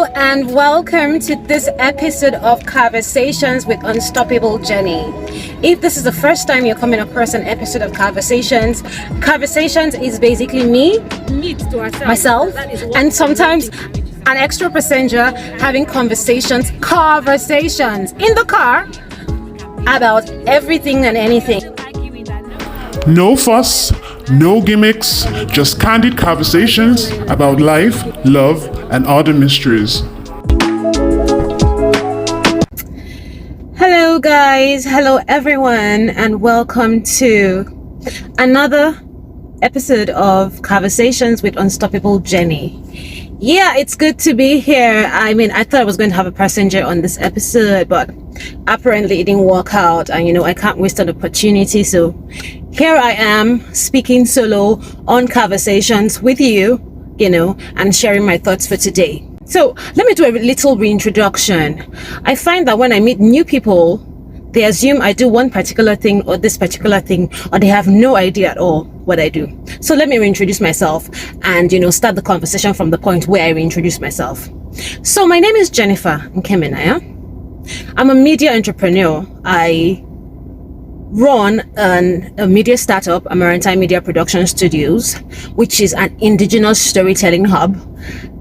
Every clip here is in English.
Hello and welcome to this episode of CAR-VERSATIONS with Unstoppable Jennie. If this is the first time you're coming across an episode of CAR-VERSATIONS, CAR-VERSATIONS is basically me, myself, and sometimes an extra passenger having conversations, CAR-VERSATIONs in the car about everything and anything. No fuss, no gimmicks, just candid conversations about life, love, and other mysteries. Hello guys, hello everyone, and welcome to another episode of CAR-VERSATIONS with Unstoppable Jennie. Yeah, it's good to be here. I mean, I thought I was going to have a passenger on this episode, but apparently it didn't work out, and I can't waste an opportunity, so here I am speaking solo on CAR-VERSATIONS with you, and sharing my thoughts for today. So let me do a little reintroduction. I find that when I meet new people, they assume I do one particular thing or this particular thing, or they have no idea at all what I do. So let me reintroduce myself and, start the conversation from the point where I reintroduce myself. So my name is Jennifer Nkemenaya. I'm a media entrepreneur. I run a media startup, Maritime Media Production Studios, which is an indigenous storytelling hub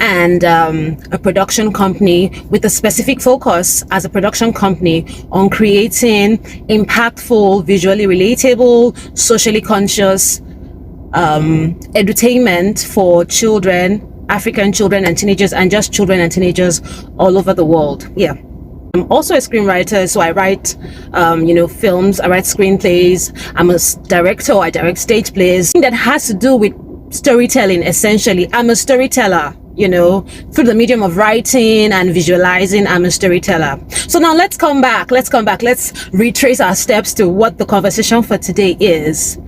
and a production company with a specific focus as a production company on creating impactful, visually relatable, socially conscious edutainment for children, African children and teenagers, and just children and teenagers all over the world. Yeah. I'm also a screenwriter, so I write, films, I write screenplays. I'm a director, I direct stage plays. That has to do with storytelling, essentially. I'm a storyteller, through the medium of writing and visualizing. I'm a storyteller. So now let's come back. Let's retrace our steps to what the conversation for today is.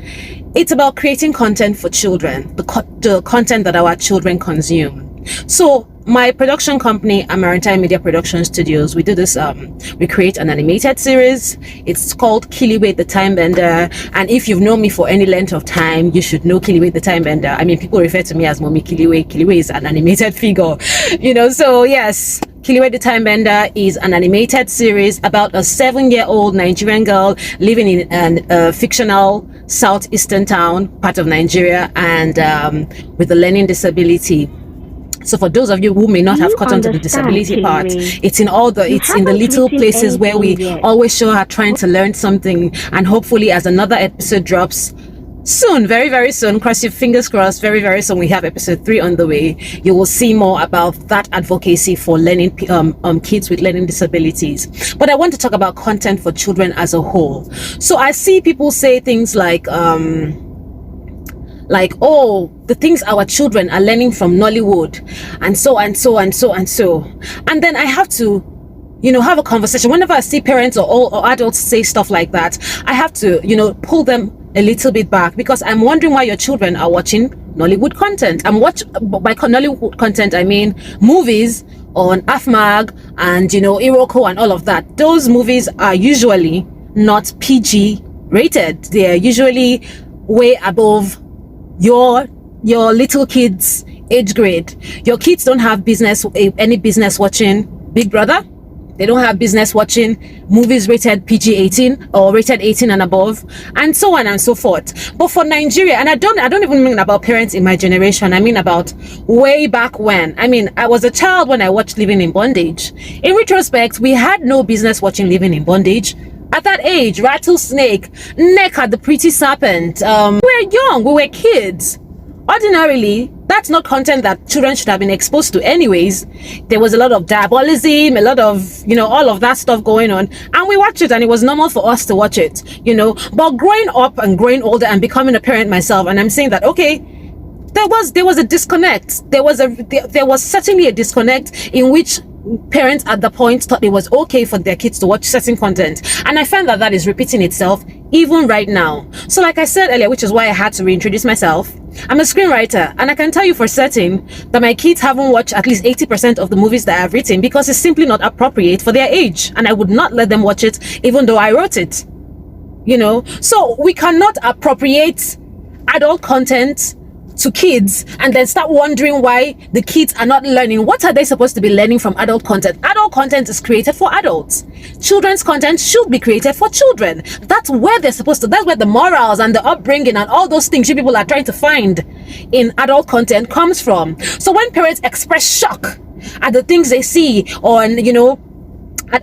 It's about creating content for children, the content that our children consume. So my production company, Maritime Media Production Studios, we do this, we create an animated series. It's called Kiliwe the Time Bender. And if you've known me for any length of time, you should know Kiliwe the Time Bender. I mean, people refer to me as Mommy Kiliwe. Kiliwe is an animated figure, so yes. Kiliwe the Time Bender is an animated series about a 7-year-old Nigerian girl living in a fictional southeastern town, part of Nigeria, and with a learning disability. So for those of you who may not have caught on to the disability part, it's in the little places where we always show her trying to learn something. And hopefully as another episode drops soon, very, very soon, cross your fingers crossed, very, very soon, we have episode 3 on the way. You will see more about that advocacy for learning kids with learning disabilities. But I want to talk about content for children as a whole. So I see people say things like, oh, the things our children are learning from Nollywood, and so and so and so and so. And then I have to, have a conversation. Whenever I see parents or adults say stuff like that, I have to, pull them a little bit back, because I'm wondering why your children are watching Nollywood content. By Nollywood content, I mean movies on AFMAG and, Iroko and all of that. Those movies are usually not PG rated. They are usually way above your little kids' age grade. Your kids don't have any business watching Big Brother. They don't have business watching movies rated PG-18 or rated 18 and above, and so on and so forth. But for Nigeria, and I don't even mean about parents in my generation, I mean about way back when. I mean, I was a child when I watched Living in Bondage. In retrospect, we had no business watching Living in Bondage. At that age, Rattlesnake, Neck at the Pretty Serpent. We were young, we were kids. Ordinarily, that's not content that children should have been exposed to anyways. There was a lot of diabolism, a lot of, all of that stuff going on. And we watched it, and it was normal for us to watch it, But growing up and growing older and becoming a parent myself, and I'm saying that, okay, there was a disconnect. There was certainly a disconnect in which parents at the point thought it was okay for their kids to watch certain content, and I find that is repeating itself even right now. So like I said earlier, which is why I had to reintroduce myself, I'm a screenwriter, and I can tell you for certain that my kids haven't watched at least 80% of the movies that I've written, because it's simply not appropriate for their age, and I would not let them watch it even though I wrote it. So we cannot appropriate adult content to kids and then start wondering why the kids are not learning. What are they supposed to be learning from adult content? Adult content is created for adults. Children's content should be created for children. That's where they're supposed to, that's where the morals and the upbringing and all those things you people are trying to find in adult content comes from. So when parents express shock at the things they see on, you know,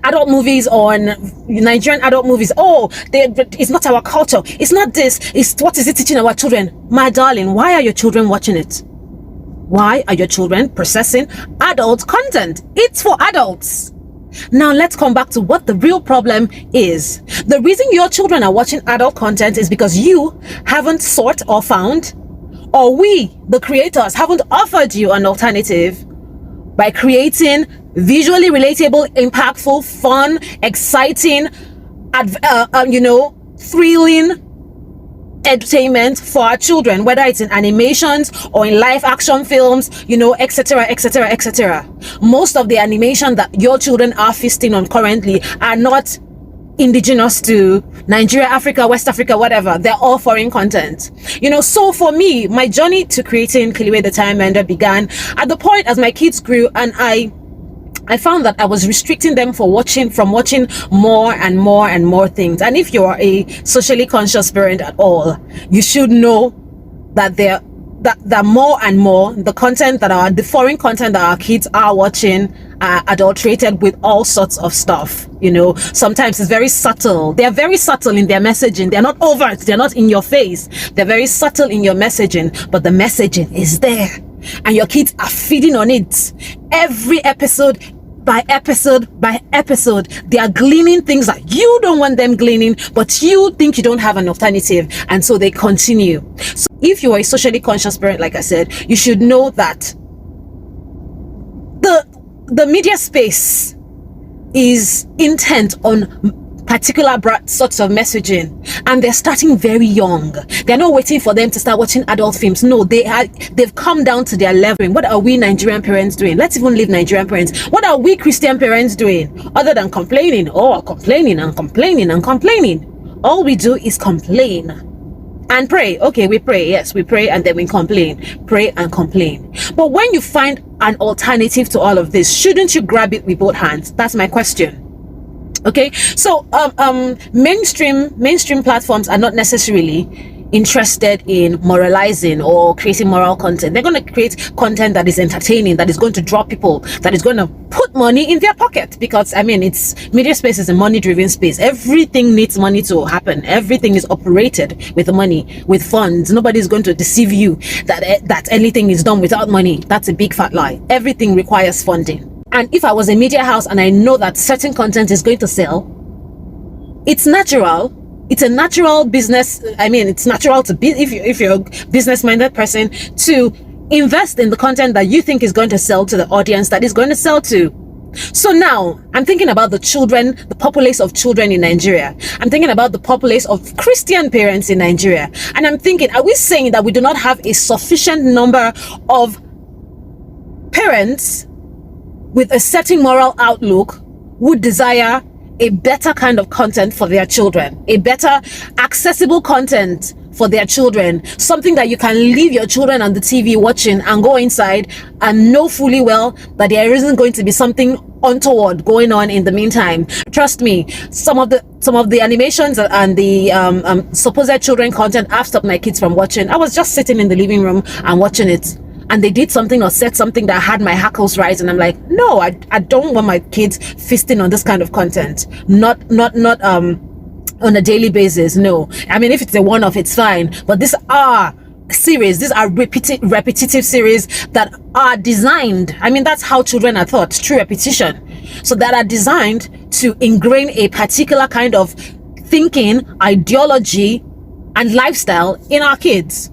adult movies, on Nigerian adult movies, oh, it's not our culture, it's not this, it's what is it teaching our children? My darling, why are your children watching it? Why are your children processing adult content? It's for adults. Now let's come back to what the real problem is. The reason your children are watching adult content is because you haven't sought or found, or we, the creators, haven't offered you an alternative by creating visually relatable, impactful, fun, exciting, you know, thrilling edutainment for our children, whether it's in animations or in live action films, you know, etc., etc., etc. Most of the animation that your children are feasting on currently are not indigenous to Nigeria, Africa, West Africa, whatever. They're all foreign content, you know. So for me, my journey to creating Kiliwe the Time Ender began at the point as my kids grew, and I found that I was restricting them from watching more and more and more things. And if you are a socially conscious parent at all, you should know that that more and more the content the foreign content that our kids are watching are adulterated with all sorts of stuff. You know, sometimes it's very subtle. They're very subtle in their messaging. They're not overt. They're not in your face. They're very subtle in your messaging, but the messaging is there, and your kids are feeding on it. Every episode by episode by episode, they are gleaning things that you don't want them gleaning, but you think you don't have an alternative, and so they continue. So if you are a socially conscious parent, like I said, you should know that the media space is intent on particular sorts of messaging, and they're starting very young. They're not waiting for them to start watching adult films. No, they've come down to their level. What are we Nigerian parents doing? Let's even leave Nigerian parents. What are we Christian parents doing other than complaining? Oh, complaining and complaining and complaining. All we do is complain and pray. Okay, we pray. Yes, we pray and then we complain. Pray and complain. But when you find an alternative to all of this, shouldn't you grab it with both hands? That's my question. Okay, so mainstream platforms are not necessarily interested in moralizing or creating moral content. They're going to create content that is entertaining, that is going to draw people, that is going to put money in their pocket, because I mean, it's media space is a money-driven space. Everything needs money to happen. Everything is operated with money, with funds. Nobody's going to deceive you that anything is done without money. That's a big fat lie. Everything requires funding. And if I was a media house and I know that certain content is going to sell, it's natural. It's a natural business. I mean, it's natural to be, if you're a business-minded person, to invest in the content that you think is going to sell to the audience that is going to sell to. So now I'm thinking about the children, the populace of children in Nigeria. I'm thinking about the populace of Christian parents in Nigeria. And I'm thinking, are we saying that we do not have a sufficient number of parents with a certain moral outlook would desire a better kind of content for their children, a better accessible content for their children, something that you can leave your children on the TV watching and go inside and know fully well that there isn't going to be something untoward going on in the meantime? Trust me, some of the animations and the supposed children content I've stopped my kids from watching. I was just sitting in the living room and watching it, and they did something or said something that had my hackles rise, and I'm like, no, I don't want my kids feasting on this kind of content. Not on a daily basis. No, I mean, if it's a one-off, it's fine, but these are series, these are repetitive series that are designed, I mean, that's how children are taught, through repetition, so that are designed to ingrain a particular kind of thinking, ideology and lifestyle in our kids.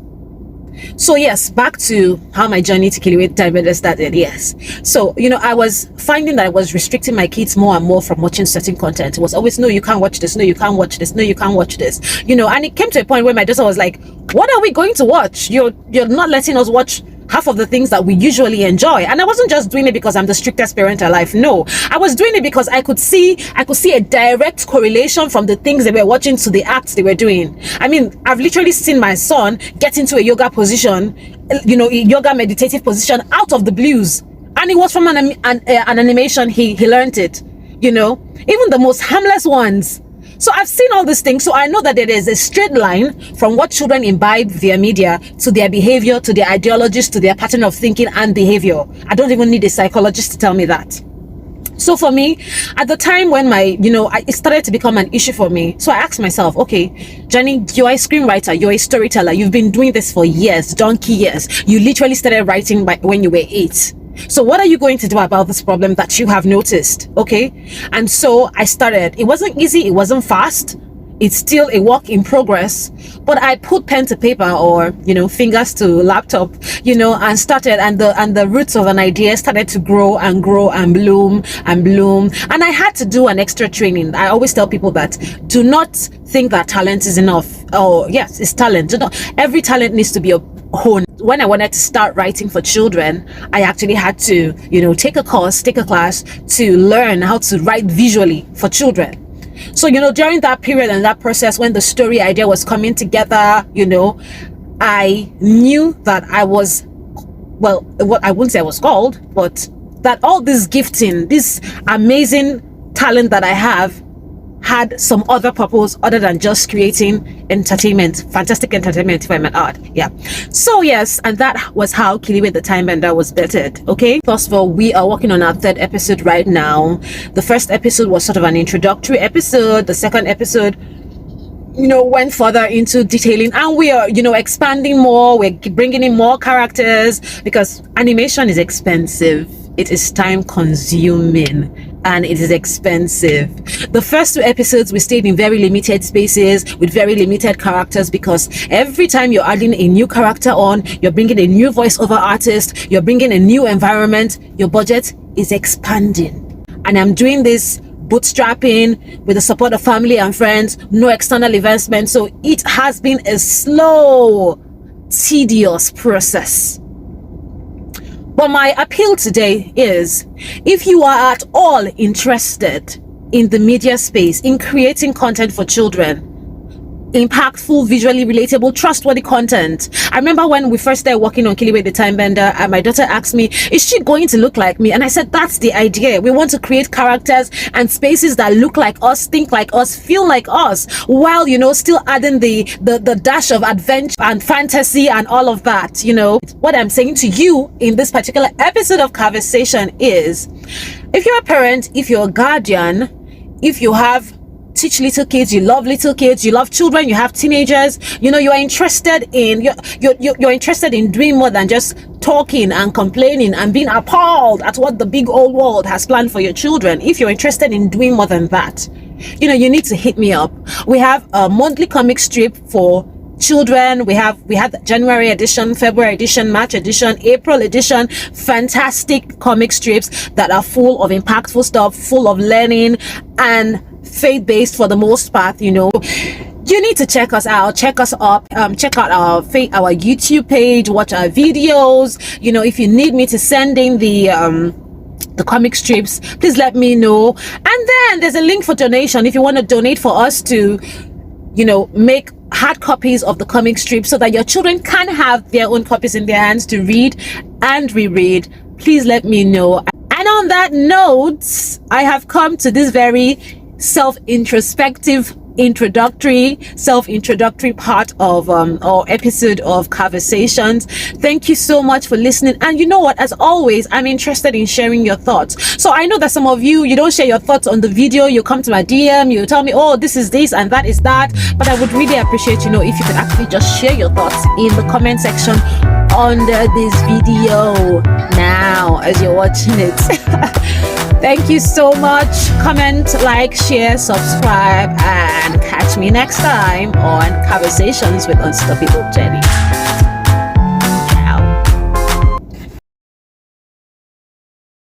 So yes, back to how my journey to Kiliwe the Time Ender started. Yes, so you know, I was finding that I was restricting my kids more and more from watching certain content. It was always, no, you can't watch this, no, you can't watch this, no, you can't watch this, you know. And it came to a point where my daughter was like, what are we going to watch? You're not letting us watch half of the things that we usually enjoy. And I wasn't just doing it because I'm the strictest parent alive. No, I was doing it because I could see a direct correlation from the things they were watching to the acts they were doing. I mean, I've literally seen my son get into a yoga position, a yoga meditative position out of the blues. And it was from an animation. He learned it, even the most harmless ones. So I've seen all these things. So I know that there is a straight line from what children imbibe via media to their behavior, to their ideologies, to their pattern of thinking and behavior. I don't even need a psychologist to tell me that. So for me, at the time when it started to become an issue for me, so I asked myself, okay, Jennie, you're a screenwriter, you're a storyteller, you've been doing this for years, donkey years. You literally started writing when you were 8. So what are you going to do about this problem that you have noticed? Okay. And so I started. It wasn't easy. It wasn't fast. It's still a work in progress, but I put pen to paper or, fingers to laptop, and started, and the roots of an idea started to grow and grow and bloom and bloom. And I had to do an extra training. I always tell people that do not think that talent is enough. Oh yes, it's talent. Every talent needs to be honed. When I wanted to start writing for children, I actually had to, take a class to learn how to write visually for children. So, during that period and that process, when the story idea was coming together, I knew that I was, what I wouldn't say I was called, but that all this gifting, this amazing talent that I have, had some other purpose other than just creating entertainment, fantastic entertainment, if I might add. Yeah. So yes, and that was how Kiliwe the Time Bender was bettered. Okay. First of all, we are working on our 3rd episode right now. The first episode was sort of an introductory episode. The second episode, went further into detailing, and we are, expanding more. We're bringing in more characters because animation is expensive. It is time consuming and it is expensive. The first 2 episodes we stayed in very limited spaces with very limited characters, because every time you're adding a new character on, you're bringing a new voiceover artist, you're bringing a new environment, your budget is expanding. And I'm doing this bootstrapping with the support of family and friends, no external investment. So it has been a slow, tedious process. But my appeal today is, if you are at all interested in the media space, in creating content for children, impactful, visually relatable, trustworthy content. I remember when we first started working on Kiliwe the Time Bender, and my daughter asked me, is she going to look like me? And I said, that's the idea. We want to create characters and spaces that look like us, think like us, feel like us, while, still adding the dash of adventure and fantasy and all of that. What I'm saying to you in this particular episode of CAR-VERSATION is, if you're a parent, if you're a guardian, if you teach little kids, you love little kids, you love children, you have teenagers, you're interested in doing more than just talking and complaining and being appalled at what the big old world has planned for your children. If you're interested in doing more than that, you need to hit me up. We have a monthly comic strip for children. We had January edition, February edition, March edition, April edition, fantastic comic strips that are full of impactful stuff, full of learning and faith-based for the most part. You need to check us out, check us up, check out our YouTube page, watch our videos. If you need me to send in the comic strips, please let me know. And then there's a link for donation if you want to donate for us to make hard copies of the comic strip so that your children can have their own copies in their hands to read and reread. Please let me know. And on that note, I have come to this very self-introspective introductory part of our episode of CAR-VERSATIONS. Thank you so much for listening. And you know what, as always, I'm interested in sharing your thoughts. So I know that some of you don't share your thoughts on the video. You come to my DM, you tell me, oh, this is this and that is that. But I would really appreciate if you could actually just share your thoughts in the comment section under this video now as you're watching it. Thank you so much. Comment, like, share, subscribe, and catch me next time on CAR-VERSATIONS with Unstoppable Jennie.